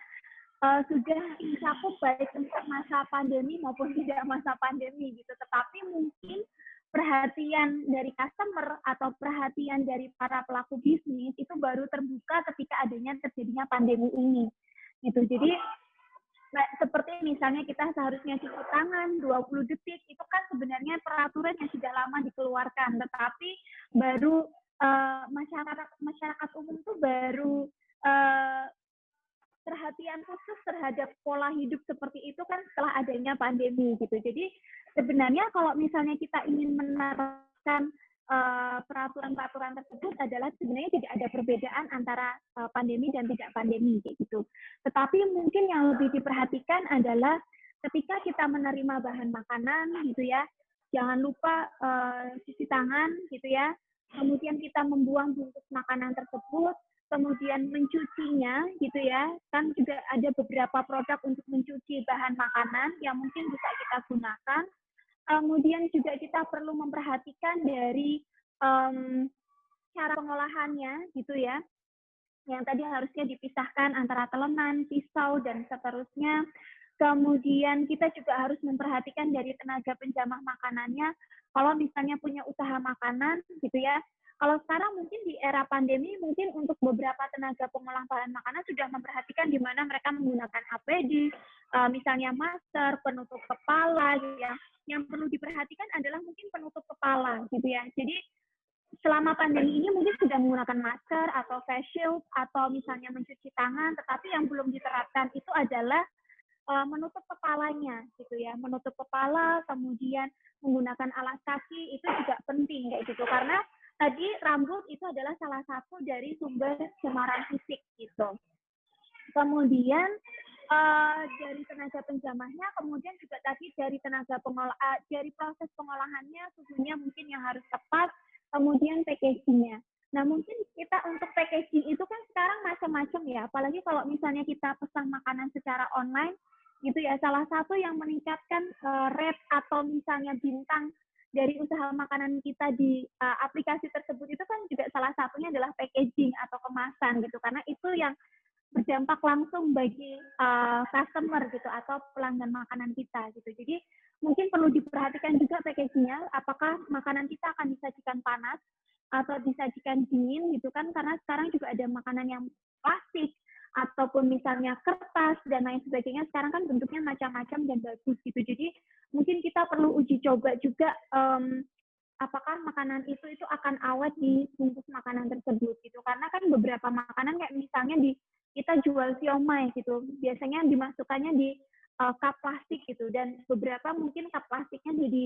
A: sudah mencakup baik untuk masa pandemi maupun tidak masa pandemi gitu. Tetapi mungkin perhatian dari customer atau perhatian dari para pelaku bisnis itu baru terbuka ketika terjadinya pandemi ini. Gitu. Jadi seperti misalnya kita seharusnya cuci tangan 20 detik, itu kan sebenarnya peraturan yang sudah lama dikeluarkan, tetapi baru masyarakat umum itu baru perhatian khusus terhadap pola hidup seperti itu kan setelah adanya pandemi gitu. Jadi sebenarnya kalau misalnya kita ingin menerapkan peraturan-peraturan tersebut adalah sebenarnya tidak ada perbedaan antara pandemi dan tidak pandemi kayak gitu. Tetapi mungkin yang lebih diperhatikan adalah ketika kita menerima bahan makanan gitu ya, jangan lupa cuci tangan gitu ya. Kemudian kita membuang bungkus makanan tersebut, kemudian mencucinya gitu ya, kan juga ada beberapa produk untuk mencuci bahan makanan yang mungkin bisa kita gunakan. Kemudian juga kita perlu memperhatikan dari cara pengolahannya gitu ya, yang tadi harusnya dipisahkan antara telenan, pisau, dan seterusnya. Kemudian kita juga harus memperhatikan dari tenaga penjamah makanannya. Kalau misalnya punya usaha makanan gitu ya, kalau sekarang mungkin di era pandemi, mungkin untuk beberapa tenaga pengolah bahan makanan sudah memperhatikan di mana mereka menggunakan APD, misalnya masker, penutup kepala gitu ya. Yang perlu diperhatikan adalah mungkin penutup kepala gitu ya. Jadi selama pandemi ini mungkin sudah menggunakan masker atau face shield atau misalnya mencuci tangan, tetapi yang belum diterapkan itu adalah menutup kepalanya gitu ya, menutup kepala, kemudian menggunakan alas kaki itu juga penting kayak gitu, karena tadi rambut itu adalah salah satu dari sumber cemaran fisik gitu. Kemudian dari tenaga penjamahnya, kemudian juga tadi dari dari proses pengolahannya, suhunya mungkin yang harus tepat, kemudian packagingnya. Nah, mungkin kita untuk packaging itu kan sekarang macam-macam ya, apalagi kalau misalnya kita pesan makanan secara online, gitu ya, salah satu yang meningkatkan rate atau misalnya bintang dari usaha makanan kita di aplikasi tersebut itu kan juga salah satunya adalah packaging atau kemasan gitu, karena itu yang berdampak langsung bagi customer gitu atau pelanggan makanan kita gitu. Jadi mungkin perlu diperhatikan juga packagingnya, apakah makanan kita akan disajikan panas atau disajikan dingin gitu kan, karena sekarang juga ada makanan yang plastik ataupun misalnya kertas dan lain sebagainya, sekarang kan bentuknya macam-macam dan bagus gitu. Jadi mungkin kita perlu uji coba juga apakah makanan itu akan awet di bungkus makanan tersebut gitu, karena kan beberapa makanan kayak misalnya kita jual siomay gitu, biasanya dimasukkannya di cup plastik gitu, dan beberapa mungkin cup plastiknya jadi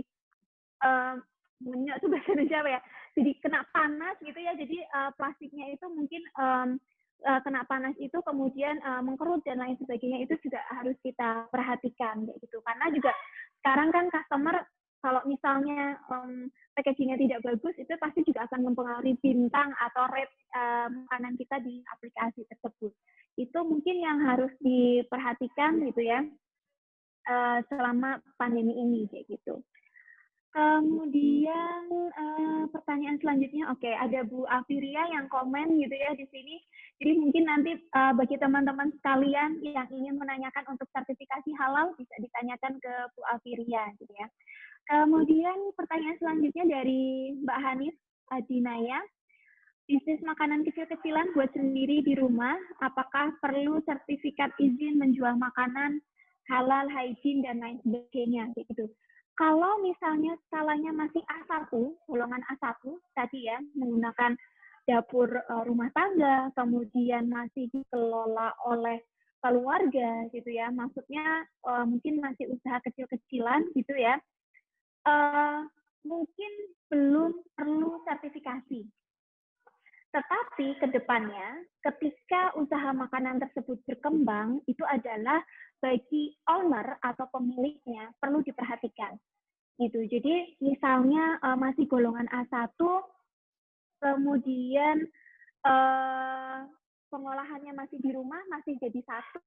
A: itu bahasa Indonesia apa ya, jadi kena panas gitu ya, jadi plastiknya itu mungkin kena panas itu kemudian mengkerut dan lain sebagainya, itu juga harus kita perhatikan kayak gitu, karena juga sekarang kan customer kalau misalnya packagingnya tidak bagus, itu pasti juga akan mempengaruhi bintang atau rate makanan kita di aplikasi tersebut. Itu mungkin yang harus diperhatikan gitu ya selama pandemi ini kayak gitu. Kemudian pertanyaan selanjutnya, oke, ada Bu Afiria yang komen gitu ya di sini. Jadi mungkin nanti bagi teman-teman sekalian yang ingin menanyakan untuk sertifikasi halal bisa ditanyakan ke Bu Afiria gitu ya. Kemudian pertanyaan selanjutnya dari Mbak Hanif Adinaya. Bisnis makanan kecil-kecilan buat sendiri di rumah, apakah perlu sertifikat izin menjual makanan halal, hygiene, dan lain sebagainya gitu. Kalau misalnya skalanya masih A1, golongan A1 tadi ya, menggunakan dapur rumah tangga, kemudian masih dikelola oleh keluarga gitu ya, maksudnya mungkin masih usaha kecil-kecilan gitu ya, mungkin belum perlu sertifikasi. Tetapi ke depannya, ketika usaha makanan tersebut berkembang, itu adalah bagi owner atau pemiliknya perlu diperhatikan. Gitu. Jadi misalnya masih golongan A1, kemudian pengolahannya masih di rumah, masih jadi satu,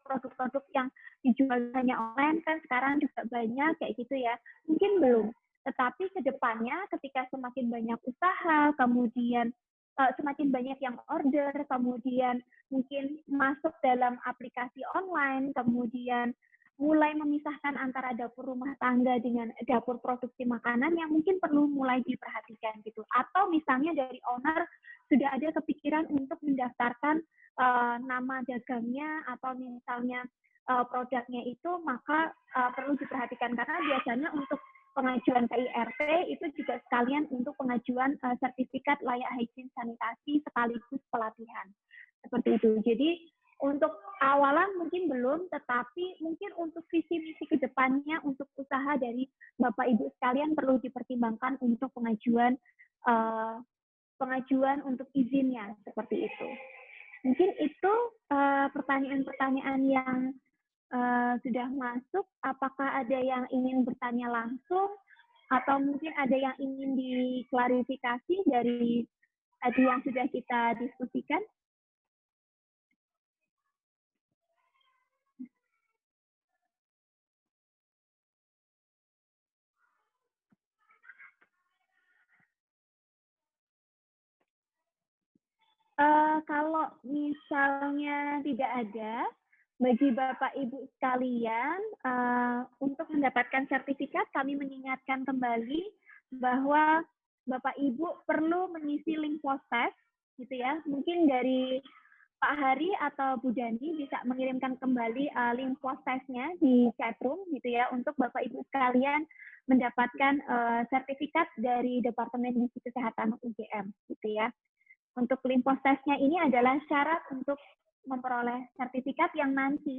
A: produk-produk yang dijual hanya online kan sekarang juga banyak kayak gitu ya, mungkin belum. Tetapi ke depannya ketika semakin banyak usaha, kemudian semakin banyak yang order, kemudian mungkin masuk dalam aplikasi online, kemudian mulai memisahkan antara dapur rumah tangga dengan dapur produksi makanan yang mungkin perlu mulai diperhatikan gitu. Atau misalnya dari owner sudah ada kepikiran untuk mendaftarkan nama dagangnya atau misalnya produknya itu, maka perlu diperhatikan karena biasanya untuk pengajuan KIRT itu juga sekalian untuk pengajuan sertifikat layak hygiene sanitasi sekaligus pelatihan. Seperti itu. Jadi untuk awalan mungkin belum, tetapi mungkin untuk visi misi ke depannya untuk usaha dari Bapak Ibu sekalian perlu dipertimbangkan untuk pengajuan untuk izinnya seperti itu. Mungkin itu pertanyaan-pertanyaan yang sudah masuk. Apakah ada yang ingin bertanya langsung atau mungkin ada yang ingin diklarifikasi dari tadi yang sudah kita diskusikan? Kalau misalnya tidak ada, bagi Bapak Ibu sekalian, untuk mendapatkan sertifikat kami mengingatkan kembali bahwa Bapak Ibu perlu mengisi link post-test, gitu ya. Mungkin dari Pak Hari atau Bu Dani bisa mengirimkan kembali link post-testnya di chatroom, gitu ya, untuk Bapak Ibu sekalian mendapatkan sertifikat dari Departemen Gizi Kesehatan UGM, gitu ya. Untuk limfostesnya ini adalah syarat untuk memperoleh sertifikat yang nanti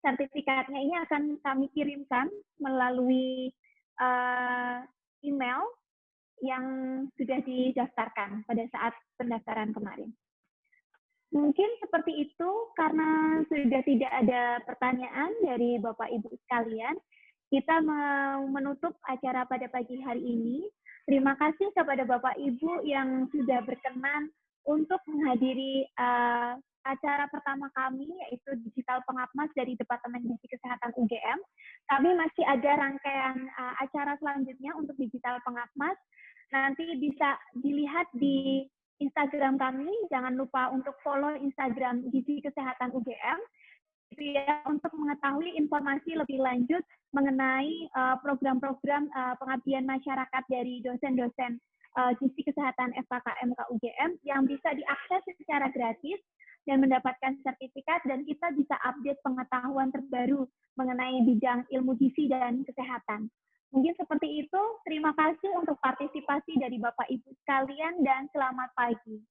A: sertifikatnya ini akan kami kirimkan melalui email yang sudah didaftarkan pada saat pendaftaran kemarin. Mungkin seperti itu, karena sudah tidak ada pertanyaan dari Bapak Ibu sekalian, kita mau menutup acara pada pagi hari ini. Terima kasih kepada Bapak Ibu yang sudah berkenan untuk menghadiri acara pertama kami, yaitu Digital Pengapmas dari Departemen Gizi Kesehatan UGM. Kami masih ada rangkaian acara selanjutnya untuk Digital Pengapmas. Nanti bisa dilihat di Instagram kami, jangan lupa untuk follow Instagram Gizi Kesehatan UGM, gitu ya, untuk mengetahui informasi lebih lanjut mengenai program-program pengabdian masyarakat dari dosen-dosen Gizi Kesehatan FKKM UGM yang bisa diakses secara gratis dan mendapatkan sertifikat, dan kita bisa update pengetahuan terbaru mengenai bidang ilmu gizi dan kesehatan. Mungkin seperti itu. Terima kasih untuk partisipasi dari Bapak Ibu sekalian dan selamat pagi.